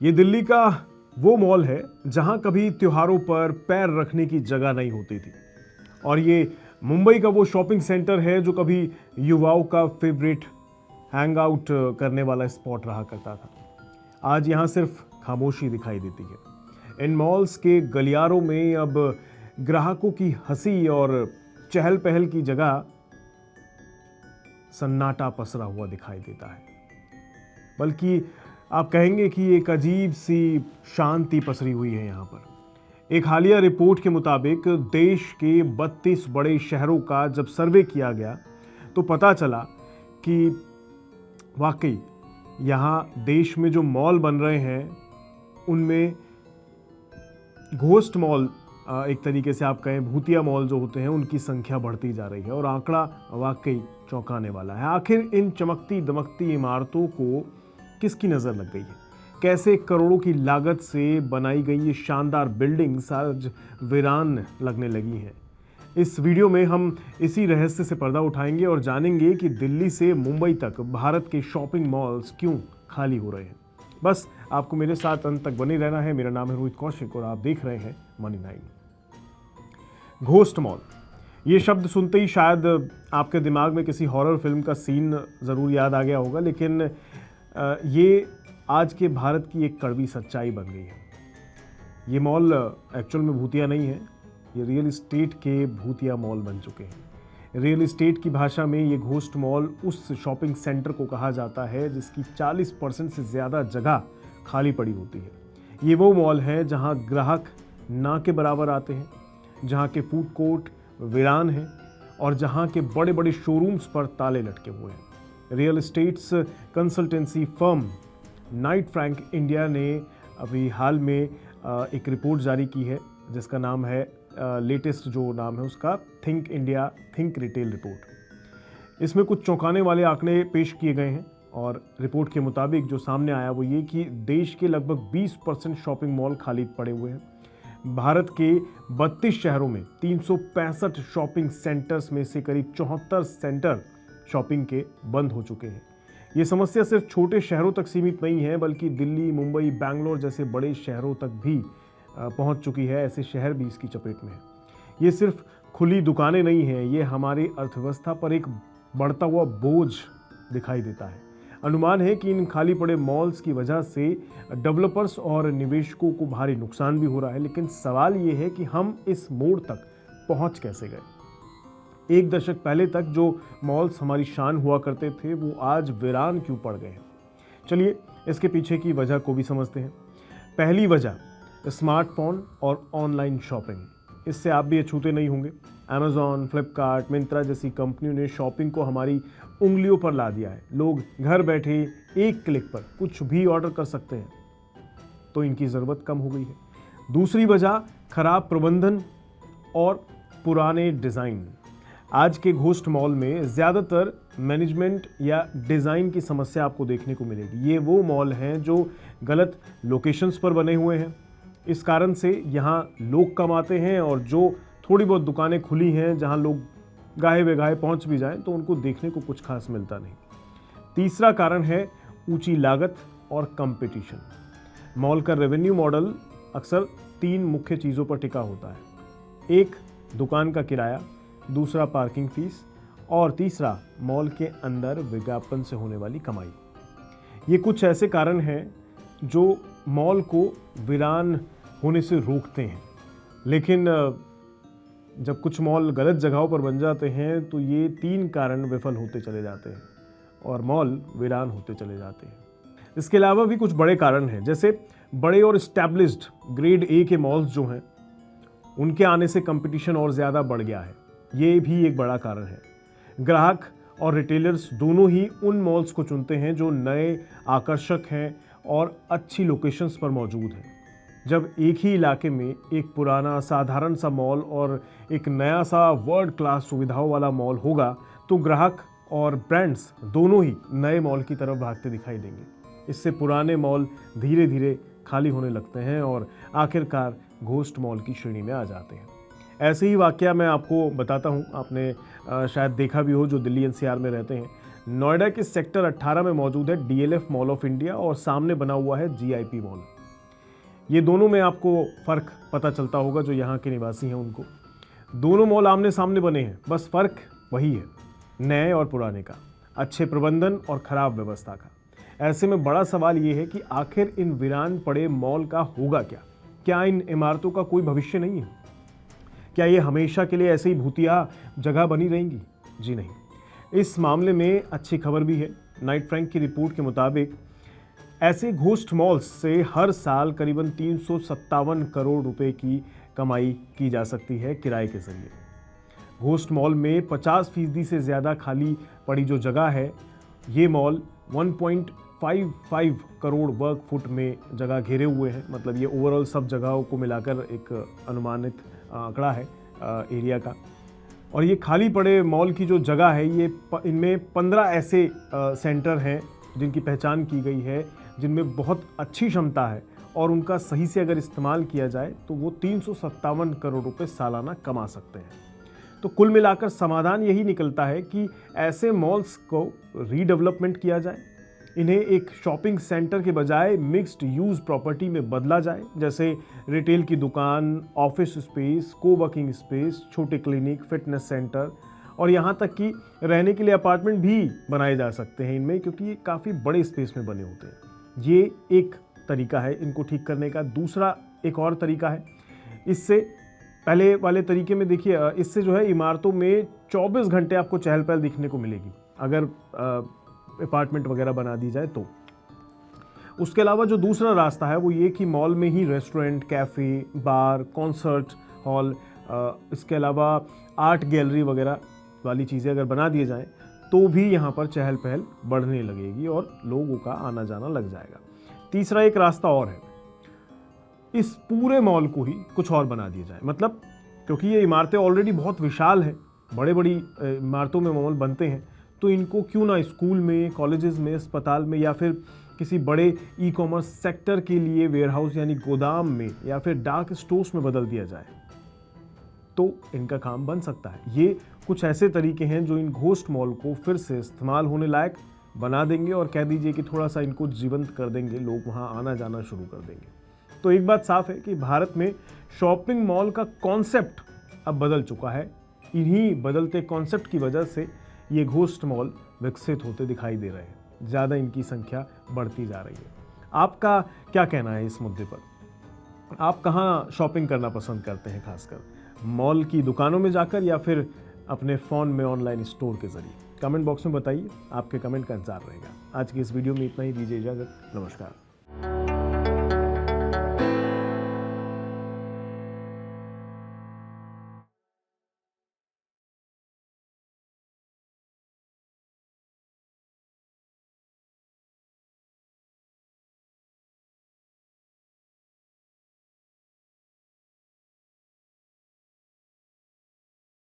ये दिल्ली का वो मॉल है जहां कभी त्योहारों पर पैर रखने की जगह नहीं होती थी, और ये मुंबई का वो शॉपिंग सेंटर है जो कभी युवाओं का फेवरेट हैंग आउट करने वाला स्पॉट रहा करता था। आज यहाँ सिर्फ खामोशी दिखाई देती है। इन मॉल्स के गलियारों में अब ग्राहकों की हंसी और चहल पहल की जगह सन्नाटा पसरा हुआ दिखाई देता है। बल्कि आप कहेंगे कि एक अजीब सी शांति पसरी हुई है यहाँ पर। एक हालिया रिपोर्ट के मुताबिक देश के 32 बड़े शहरों का जब सर्वे किया गया तो पता चला कि वाकई यहाँ देश में जो मॉल बन रहे हैं उनमें घोस्ट मॉल, एक तरीके से आप कहें भूतिया मॉल जो होते हैं, उनकी संख्या बढ़ती जा रही है और आंकड़ा वाकई चौंकाने वाला है। आखिर इन चमकती दमकती इमारतों को किसकी नज़र लग गई है? कैसे करोड़ों की लागत से बनाई गई ये शानदार बिल्डिंग्स आज वीरान लगने लगी हैं? इस वीडियो में हम इसी रहस्य से पर्दा उठाएंगे और जानेंगे कि दिल्ली से मुंबई तक भारत के शॉपिंग मॉल्स क्यों खाली हो रहे हैं। बस आपको मेरे साथ अंत तक बने रहना है। मेरा नाम है रोहित कौशिक और आप देख रहे हैं मनी 9। घोस्ट मॉल, ये शब्द सुनते ही शायद आपके दिमाग में किसी हॉरर फिल्म का सीन ज़रूर याद आ गया होगा, लेकिन ये आज के भारत की एक कड़वी सच्चाई बन गई है। ये मॉल एक्चुअल में भूतिया नहीं है, ये रियल इस्टेट के भूतिया मॉल बन चुके हैं। रियल इस्टेट की भाषा में ये घोस्ट मॉल उस शॉपिंग सेंटर को कहा जाता है जिसकी 40% से ज़्यादा जगह खाली पड़ी होती है। ये वो मॉल है जहां ग्राहक ना के बराबर आते हैं, जहां के फूड कोर्ट वीरान हैं और जहां के बड़े बड़े शोरूम्स पर ताले लटके हुए हैं। Real estates consultancy firm Knight Frank India ने अभी हाल में एक रिपोर्ट जारी की है जिसका नाम है, लेटेस्ट जो नाम है उसका, think India think retail report. इसमें कुछ चौंकाने वाले आंकड़े पेश किए गए हैं और रिपोर्ट के मुताबिक जो सामने आया वो ये कि देश के लगभग 20% शॉपिंग मॉल खाली पड़े हुए हैं। भारत के 32 शहरों में 365 शॉपिंग सेंटर्स में से करीब 74 सेंटर शॉपिंग के बंद हो चुके हैं। ये समस्या सिर्फ छोटे शहरों तक सीमित नहीं है, बल्कि दिल्ली, मुंबई, बैंगलोर जैसे बड़े शहरों तक भी पहुंच चुकी है। ऐसे शहर भी इसकी चपेट में हैं। ये सिर्फ खुली दुकानें नहीं हैं, ये हमारी अर्थव्यवस्था पर एक बढ़ता हुआ बोझ दिखाई देता है। अनुमान है कि इन खाली पड़े मॉल्स की वजह से डेवलपर्स और निवेशकों को भारी नुकसान भी हो रहा है। लेकिन सवाल ये है कि हम इस मोड़ तक पहुंच कैसे गए? एक दशक पहले तक जो मॉल्स हमारी शान हुआ करते थे वो आज वीरान क्यों पड़ गए हैं? चलिए इसके पीछे की वजह को भी समझते हैं। पहली वजह, स्मार्टफोन और ऑनलाइन शॉपिंग। इससे आप भी अछूते नहीं होंगे। अमेज़ॉन, फ्लिपकार्ट, मिंत्रा जैसी कंपनियों ने शॉपिंग को हमारी उंगलियों पर ला दिया है। लोग घर बैठे एक क्लिक पर कुछ भी ऑर्डर कर सकते हैं, तो इनकी ज़रूरत कम हो गई है। दूसरी वजह, खराब प्रबंधन और पुराने डिज़ाइन। आज के घोस्ट मॉल में ज़्यादातर मैनेजमेंट या डिज़ाइन की समस्या आपको देखने को मिलेगी। ये वो मॉल हैं जो गलत लोकेशंस पर बने हुए हैं। इस कारण से यहाँ लोग कम आते हैं और जो थोड़ी बहुत दुकानें खुली हैं जहाँ लोग गाहे बेगाहे पहुँच भी जाएं तो उनको देखने को कुछ खास मिलता नहीं। तीसरा कारण है ऊंची लागत और कंपटीशन। मॉल का रेवेन्यू मॉडल अक्सर 3 मुख्य चीज़ों पर टिका होता है। एक, दुकान का किराया, दूसरा पार्किंग फीस और तीसरा मॉल के अंदर विज्ञापन से होने वाली कमाई। ये कुछ ऐसे कारण हैं जो मॉल को वीरान होने से रोकते हैं। लेकिन जब कुछ मॉल गलत जगहों पर बन जाते हैं तो ये 3 कारण विफल होते चले जाते हैं और मॉल वीरान होते चले जाते हैं। इसके अलावा भी कुछ बड़े कारण हैं, जैसे बड़े और इस्टेब्लिश्ड ग्रेड ए के मॉल्स जो हैं उनके आने से कंपटीशन और ज़्यादा बढ़ गया है। ये भी एक बड़ा कारण है। ग्राहक और रिटेलर्स दोनों ही उन मॉल्स को चुनते हैं जो नए, आकर्षक हैं और अच्छी लोकेशंस पर मौजूद हैं। जब एक ही इलाके में एक पुराना साधारण सा मॉल और एक नया सा वर्ल्ड क्लास सुविधाओं वाला मॉल होगा तो ग्राहक और ब्रांड्स दोनों ही नए मॉल की तरफ भागते दिखाई देंगे। इससे पुराने मॉल धीरे धीरे खाली होने लगते हैं और आखिरकार घोस्ट मॉल की श्रेणी में आ जाते हैं। ऐसे ही वाकया मैं आपको बताता हूँ, आपने शायद देखा भी हो जो दिल्ली एनसीआर में रहते हैं। नोएडा के सेक्टर 18 में मौजूद है DLF मॉल ऑफ इंडिया और सामने बना हुआ है GIP मॉल। ये दोनों में आपको फ़र्क पता चलता होगा जो यहाँ के निवासी हैं उनको। दोनों मॉल आमने सामने बने हैं, बस फ़र्क वही है, नए और पुराने का, अच्छे प्रबंधन और ख़राब व्यवस्था का। ऐसे में बड़ा सवाल ये है कि आखिर इन वीरान पड़े मॉल का होगा क्या? क्या इन इमारतों का कोई भविष्य नहीं है? क्या ये हमेशा के लिए ऐसे ही भूतिया जगह बनी रहेंगी? जी नहीं। इस मामले में अच्छी खबर भी है। नाइट फ्रैंक की रिपोर्ट के मुताबिक ऐसे घोस्ट मॉल्स से हर साल करीबन 357 करोड़ रुपए की कमाई की जा सकती है किराए के जरिए। घोस्ट मॉल में 50% से ज़्यादा खाली पड़ी जो जगह है, ये मॉल 1.55 करोड़ वर्ग फुट में जगह घेरे हुए हैं। मतलब ये ओवरऑल सब जगहों को मिलाकर एक अनुमानित आंकड़ा है एरिया का। और ये खाली पड़े मॉल की जो जगह है, ये इनमें 15 ऐसे सेंटर हैं जिनकी पहचान की गई है, जिनमें बहुत अच्छी क्षमता है और उनका सही से अगर इस्तेमाल किया जाए तो वो 357 करोड़ रुपए सालाना कमा सकते हैं। तो कुल मिलाकर समाधान यही निकलता है कि ऐसे मॉल्स को रीडेवलपमेंट किया जाए, इन्हें एक शॉपिंग सेंटर के बजाय मिक्स्ड यूज़ प्रॉपर्टी में बदला जाए, जैसे रिटेल की दुकान, ऑफिस स्पेस, कोवर्किंग स्पेस, छोटे क्लिनिक, फिटनेस सेंटर और यहाँ तक कि रहने के लिए अपार्टमेंट भी बनाए जा सकते हैं इनमें, क्योंकि ये काफ़ी बड़े स्पेस में बने होते हैं। ये एक तरीका है इनको ठीक करने का। दूसरा एक और तरीका है, इससे पहले वाले तरीके में देखिए, इससे जो है इमारतों में 24 घंटे आपको चहल पहल दिखने को मिलेगी अगर अपार्टमेंट वगैरह बना दी जाए तो। उसके अलावा जो दूसरा रास्ता है वो ये कि मॉल में ही रेस्टोरेंट, कैफ़े, बार, कॉन्सर्ट हॉल, इसके अलावा आर्ट गैलरी वगैरह वाली चीज़ें अगर बना दिए जाएं तो भी यहाँ पर चहल पहल बढ़ने लगेगी और लोगों का आना जाना लग जाएगा। तीसरा एक रास्ता और है, इस पूरे मॉल को ही कुछ और बना दिया जाए। मतलब क्योंकि ये इमारतें ऑलरेडी बहुत विशाल हैं, बड़े बड़ी इमारतों में मॉल बनते हैं, तो इनको क्यों ना स्कूल में, कॉलेजेस में, अस्पताल में या फिर किसी बड़े ई-कॉमर्स सेक्टर के लिए वेयरहाउस यानी गोदाम में या फिर डार्क स्टोर्स में बदल दिया जाए, तो इनका काम बन सकता है। ये कुछ ऐसे तरीके हैं जो इन घोस्ट मॉल को फिर से इस्तेमाल होने लायक बना देंगे और कह दीजिए कि थोड़ा सा इनको जीवंत कर देंगे, लोग वहाँ आना जाना शुरू कर देंगे। तो एक बात साफ है कि भारत में शॉपिंग मॉल का कॉन्सेप्ट अब बदल चुका है। इन्हीं बदलते कॉन्सेप्ट की वजह से ये घोस्ट मॉल विकसित होते दिखाई दे रहे हैं, ज़्यादा इनकी संख्या बढ़ती जा रही है। आपका क्या कहना है इस मुद्दे पर? आप कहाँ शॉपिंग करना पसंद करते हैं, खासकर मॉल की दुकानों में जाकर या फिर अपने फ़ोन में ऑनलाइन स्टोर के ज़रिए? कमेंट बॉक्स में बताइए, आपके कमेंट का इंतजार रहेगा। आज की इस वीडियो में इतना ही, दीजिए इजाज़त, नमस्कार।